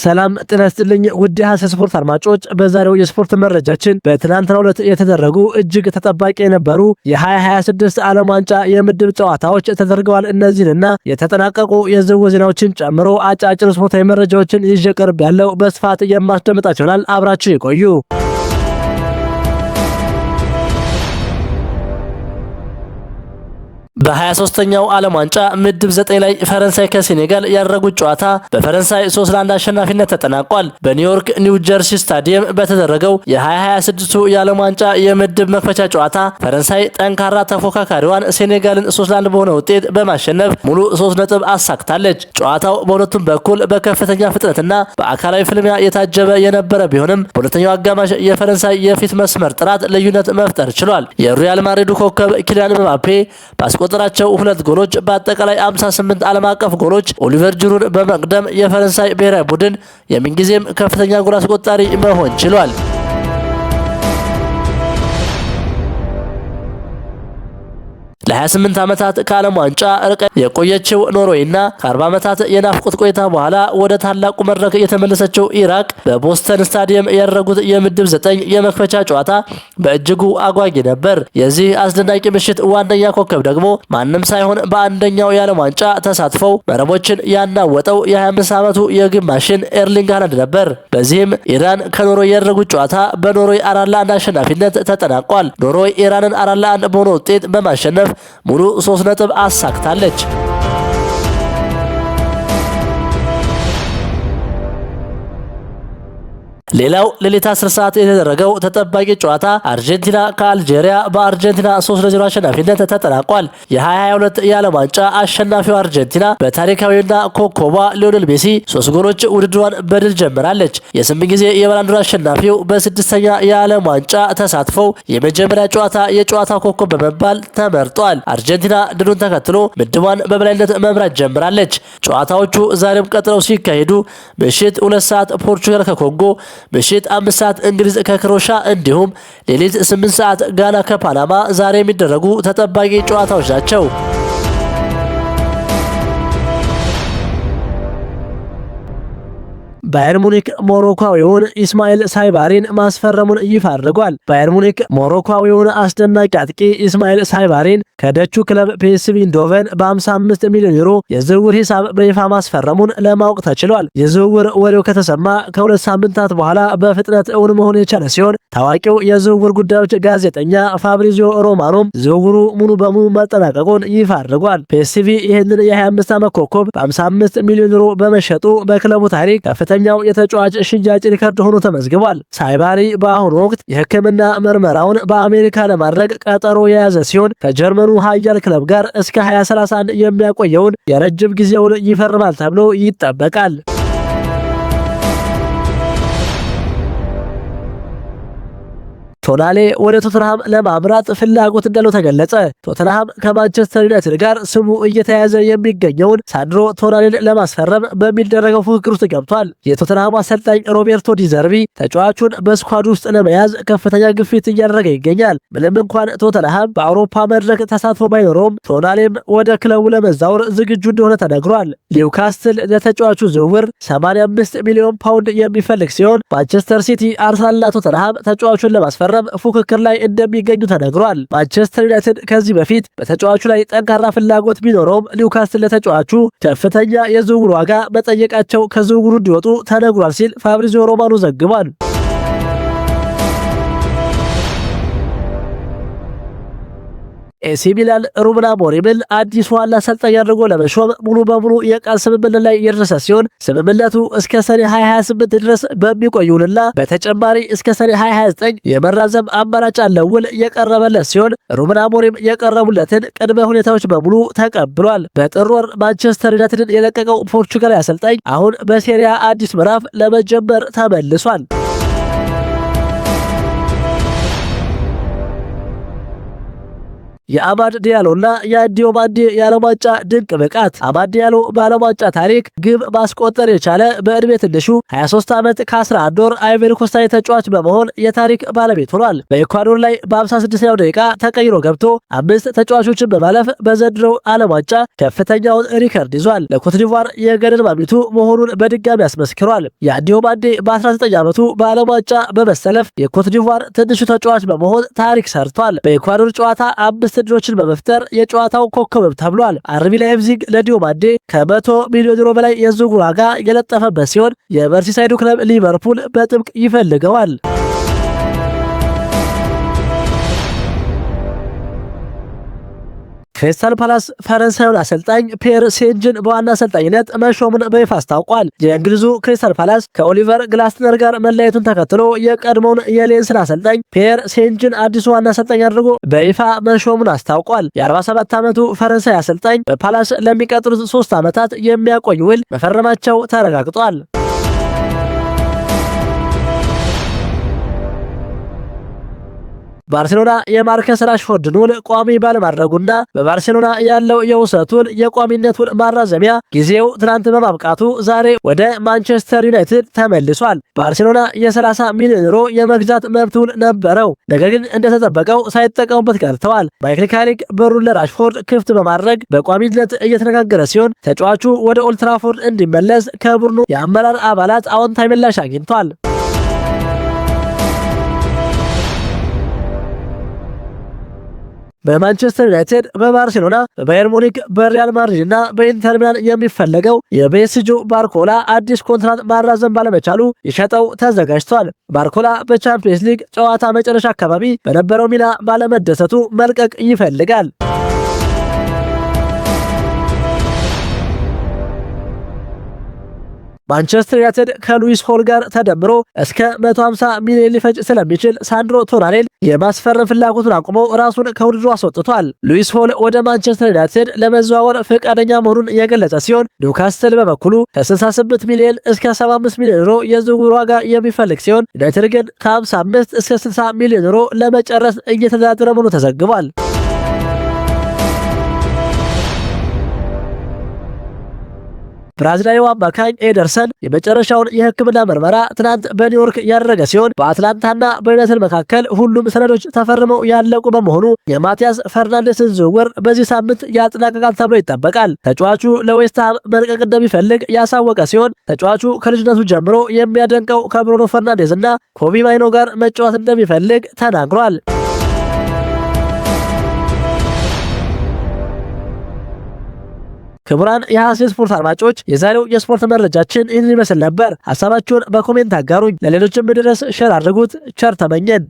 ሰላም ጤና ይስጥልኝ ውድ ሀሰ ስፖርት አድማጮች፣ በዛሬው የስፖርት መረጃችን በትናንትናው ዕለት የተደረጉ እጅግ ተጠባቂ የነበሩ የ2026 ዓለም ዋንጫ የምድብ ጨዋታዎች ተደርገዋል። እነዚህንና የተጠናቀቁ የዝውውር ዜናዎችን ጨምሮ አጫጭር ስፖርታዊ መረጃዎችን ይዤ ቀርብ ያለው በስፋት የማስደምጣችሁ ይሆናል። አብራችሁ ይቆዩ። በ23ኛው ዓለም ዋንጫ ምድብ 9 ላይ ፈረንሳይ ከሴኔጋል ያደረጉት ጨዋታ በፈረንሳይ 3-1 አሸናፊነት ተጠናቋል። በኒውዮርክ ኒው ጀርሲ ስታዲየም በተደረገው የ2026 የዓለም ዋንጫ የምድብ መክፈቻ ጨዋታ ፈረንሳይ ጠንካራ ተፎካካሪዋን ሴኔጋልን 3-1 በሆነ ውጤት በማሸነፍ ሙሉ 3 ነጥብ አሳክታለች። ጨዋታው በሁለቱም በኩል በከፍተኛ ፍጥነትና በአካላዊ ፍልሚያ የታጀበ የነበረ ቢሆንም በሁለተኛው አጋማሽ የፈረንሳይ የፊት መስመር ጥራት ልዩነት መፍጠር ችሏል። የሪያል ማድሪዱ ኮከብ ኪሊያን ምባፔ ባስቆጠራቸው 2 ጎሎች በአጠቃላይ 58 ዓለም አቀፍ ጎሎች ኦሊቨር ጂሩን በመቅደም የፈረንሳይ ብሔራዊ ቡድን የምንጊዜም ከፍተኛ ጎል አስቆጣሪ መሆን ችሏል። ለ28 ዓመታት ከዓለም ዋንጫ ርቀት የቆየችው ኖርዌይና ከ40 ዓመታት የናፍቆት ቆይታ በኋላ ወደ ታላቁ መድረክ የተመለሰችው ኢራቅ በቦስተን ስታዲየም ያደረጉት የምድብ 9 የመክፈቻ ጨዋታ በእጅጉ አጓጊ ነበር። የዚህ አስደናቂ ምሽት ዋነኛ ኮከብ ደግሞ ማንም ሳይሆን በአንደኛው የዓለም ዋንጫ ተሳትፈው መረቦችን ያናወጠው የ25 ዓመቱ የግብ ማሽን ኤርሊንግ ሃላንድ ነበር። በዚህም ኢራን ከኖርዌይ ያደረጉት ጨዋታ በኖርዌይ 4-1 አሸናፊነት ተጠናቋል። ኖርዌይ ኢራንን 4-1 በሆነ ውጤት በማሸነፍ ሙሉ 3 ነጥብ አሳክታለች። ሌላው ሌሊት 10 ሰዓት የተደረገው ተጠባቂ ጨዋታ አርጀንቲና ከአልጄሪያ በአርጀንቲና 3-0 አሸናፊነት ተጠናቋል። የ2022 የዓለም ዋንጫ አሸናፊው አርጀንቲና በታሪካዊና ኮከቧ ሊዮኔል ሜሲ 3 ጎሎች ውድድሯን በድል ጀምራለች። የ8 ጊዜ የባላንዶር አሸናፊው በ6ኛ የዓለም ዋንጫ ተሳትፈው የመጀመሪያ ጨዋታ የጨዋታ ኮከብ በመባል ተመርጧል። አርጀንቲና ድሉን ተከትሎ ምድቧን በበላይነት መምራት ጀምራለች። ጨዋታዎቹ ዛሬም ቀጥለው ሲካሄዱ ምሽት 2 ሰዓት ፖርቹጋል ከኮንጎ፣ ምሽት 5 ሰዓት እንግሊዝ ከክሮሻ እንዲሁም ሌሊት 8 ሰዓት ጋና ከፓናማ ዛሬ የሚደረጉ ተጠባቂ ጨዋታዎች ናቸው። ባየር ሙኒክ ሞሮኮዊውን ኢስማኤል ሳይባሪን ማስፈረሙን ይፋ አድርጓል። ባየር ሙኒክ ሞሮኮዊውን አስደናቂ አጥቂ ኢስማኤል ሳይባሪን ከደቹ ክለብ ፒኤስቪ ኢንዶቨን በ55 ሚሊዮን ዩሮ የዝውውር ሂሳብ በይፋ ማስፈረሙን ለማወቅ ተችሏል። የዝውውር ወሬው ከተሰማ ከ2 ሳምንታት በኋላ በፍጥነት እውን መሆን የቻለ ሲሆን ታዋቂው የዝውውር ጉዳዮች ጋዜጠኛ ፋብሪዚዮ ሮማኖም ዝውውሩ ሙሉ በሙሉ መጠናቀቁን ይፋ አድርጓል። ፒኤስቪ ይህንን የ25 ዓመት ኮከብ በ55 ሚሊዮን ዩሮ በመሸጡ በክለቡ ታሪክ ከፍተኛው የተጫዋች ሽያጭ ሪከርድ ሆኖ ተመዝግቧል። ሳይባሪ በአሁኑ ወቅት የሕክምና ምርመራውን በአሜሪካ ለማድረግ ቀጠሮ የያዘ ሲሆን ከጀርመኑ ኃያል ክለብ ጋር እስከ 2031 የሚያቆየውን የረጅም ጊዜውን ይፈርማል ተብሎ ይጠበቃል። ቶናሌ ወደ ቶተንሃም ለማምራት ፍላጎት እንዳለው ተገለጸ። ቶተንሃም ከማንቸስተር ዩናይትድ ጋር ስሙ እየተያዘ የሚገኘውን ሳንድሮ ቶናሌን ለማስፈረም በሚደረገው ፉክክር ውስጥ ገብቷል። የቶተንሃም አሰልጣኝ ሮቤርቶ ዲዘርቢ ተጫዋቹን በስኳድ ውስጥ ለመያዝ ከፍተኛ ግፊት እያደረገ ይገኛል። ምንም እንኳን ቶተንሃም በአውሮፓ መድረክ ተሳትፎ ባይኖረውም ቶናሌም ወደ ክለቡ ለመዛወር ዝግጁ እንደሆነ ተነግሯል። ኒውካስትል ለተጫዋቹ ዝውውር 85 ሚሊዮን ፓውንድ የሚፈልግ ሲሆን ማንቸስተር ሲቲ፣ አርሰናልና ቶተንሃም ተጫዋቹን ለማስፈረም ፉክክር ላይ እንደሚገኙ ተነግሯል። ማንቸስተር ዩናይትድ ከዚህ በፊት በተጫዋቹ ላይ ጠንካራ ፍላጎት ቢኖረውም ኒውካስትል ለተጫዋቹ ከፍተኛ የዝውውር ዋጋ መጠየቃቸው ከዝውውሩ እንዲወጡ ተነግሯል ሲል ፋብሪዚዮ ሮማኖ ዘግቧል። ኤሲ ሚላን ሩበን አሞሪምን አዲስ ዋና አሰልጣኝ አድርጎ ለመሾም ሙሉ በሙሉ የቃል ስምምነት ላይ የደረሰ ሲሆን ስምምነቱ እስከ ሰኔ 2028 ድረስ በሚቆይ ውልና በተጨማሪ እስከ ሰኔ 2029 የመራዘም አማራጭ ያለው ውል የቀረበለት ሲሆን ሩበን አሞሪም የቀረቡለትን ቅድመ ሁኔታዎች በሙሉ ተቀብሏል። በጥር ወር ማንቸስተር ዩናይትድን የለቀቀው ፖርቹጋላዊ አሰልጣኝ አሁን በሴሪያ አዲስ ምዕራፍ ለመጀመር ተመልሷል። የአማድ ዲያሎና የዲዮማንዴ የዓለም ዋንጫ ድንቅ ብቃት። አማድ ዲያሎ በዓለም ዋንጫ ታሪክ ግብ ማስቆጠር የቻለ በዕድሜ ትንሹ 23 ዓመት ከ11 ወር አይቮሪ ኮስታዊ ተጫዋች በመሆን የታሪክ ባለቤት ሆኗል። በኢኳዶር ላይ በ56ኛው ደቂቃ ተቀይሮ ገብቶ 5 ተጫዋቾችን በማለፍ በዘንድሮው ዓለም ዋንጫ ከፍተኛውን ሪከርድ ይዟል። ለኮትዲቯር የገደል ማሚቱ መሆኑን በድጋሚ አስመስክሯል። የዲዮማንዴ በ19 ዓመቱ በዓለም ዋንጫ በመሰለፍ የኮትዲቯር ትንሹ ተጫዋች በመሆን ታሪክ ሰርቷል። በኢኳዶር ጨዋታ 5 ድሎችን በመፍጠር የጨዋታው ኮከብ ተብሏል። አርቢ ላይፕዚግ ለዲዮማንዴ ከ100 ሚሊዮን ዩሮ በላይ የዝውውር ዋጋ የለጠፈበት ሲሆን የመርሲሳይዱ ክለብ ሊቨርፑል በጥብቅ ይፈልገዋል። ክሪስታል ፓላስ ፈረንሳዩን አሰልጣኝ ፒየር ሴንጅን በዋና አሰልጣኝነት መሾሙን በይፋ አስታውቋል። የእንግሊዙ ክሪስታል ፓላስ ከኦሊቨር ግላስነር ጋር መለያየቱን ተከትሎ የቀድሞውን የሌንስን አሰልጣኝ ፒየር ሴንጅን አዲሱ ዋና አሰልጣኝ አድርጎ በይፋ መሾሙን አስታውቋል። የ47 ዓመቱ ፈረንሳይ አሰልጣኝ በፓላስ ለሚቀጥሉት 3 ዓመታት የሚያቆይ ውል መፈረማቸው ተረጋግጧል። ባርሴሎና የማርከስ ራሽፎርድን ውል ቋሚ ባለማድረጉና በባርሴሎና ያለው የውሰት ውል የቋሚነት ውል ማራዘሚያ ጊዜው ትናንት በማብቃቱ ዛሬ ወደ ማንቸስተር ዩናይትድ ተመልሷል። ባርሴሎና የ30 ሚሊዮን ዩሮ የመግዛት መብት ውል ነበረው፣ ነገር ግን እንደተጠበቀው ሳይጠቀሙበት ቀርተዋል። ማይክል ካሪክ በሩን ለራሽፎርድ ክፍት በማድረግ በቋሚነት እየተነጋገረ ሲሆን ተጫዋቹ ወደ ኦልድ ትራፎርድ እንዲመለስ ከቡድኑ የአመራር አባላት አዎንታዊ ምላሽ አግኝቷል። በማንቸስተር ዩናይትድ፣ በባርሴሎና፣ በባየር ሙኒክ፣ በሪያል ማድሪድ እና በኢንተር ሚላን የሚፈለገው የቤስጁ ባርኮላ አዲስ ኮንትራት ማራዘም ባለመቻሉ ይሸጠው ተዘጋጅቷል። ባርኮላ በቻምፒየንስ ሊግ ጨዋታ መጨረሻ አካባቢ በነበረው ሚና ባለመደሰቱ መልቀቅ ይፈልጋል። ማንቸስተር ዩናይትድ ከሉዊስ ሆል ጋር ተደምሮ እስከ 150 ሚሊዮን ሊፈጅ ስለሚችል ሳንድሮ ቶናሌን የማስፈረም ፍላጎቱን አቁሞ ራሱን ከውድድሩ አስወጥቷል። ሉዊስ ሆል ወደ ማንቸስተር ዩናይትድ ለመዘዋወር ፈቃደኛ መሆኑን የገለጸ ሲሆን ኒውካስትል በበኩሉ ከ68 ሚሊዮን እስከ 75 ሚሊዮን ዩሮ የዝውውር ዋጋ የሚፈልግ ሲሆን ዩናይትድ ግን ከ55 እስከ 60 ሚሊዮን ዩሮ ለመጨረስ እየተደራደረ መሆኑ ተዘግቧል። ብራዚላዊው አማካኝ ኤደርሰን የመጨረሻውን የሕክምና ምርመራ ትናንት በኒውዮርክ ያደረገ ሲሆን በአትላንታና በዩናይትድ መካከል ሁሉም ሰነዶች ተፈርመው ያለቁ በመሆኑ የማቲያስ ፈርናንዴስን ዝውውር በዚህ ሳምንት ያጠናቅቃል ተብሎ ይጠበቃል። ተጫዋቹ ለዌስትሃም መልቀቅ እንደሚፈልግ ያሳወቀ ሲሆን ተጫዋቹ ከልጅነቱ ጀምሮ የሚያደንቀው ከብሩኖ ፈርናንዴዝ እና ኮቢ ማይኖ ጋር መጫወት እንደሚፈልግ ተናግሯል። ክቡራን የሐሴት ስፖርት አድማጮች የዛሬው የስፖርት መረጃችን ይህን ይመስል ነበር። ሐሳባችሁን በኮሜንት አጋሩኝ። ለሌሎችም ድረስ ሼር አድርጉት። ቸር ተመኘን።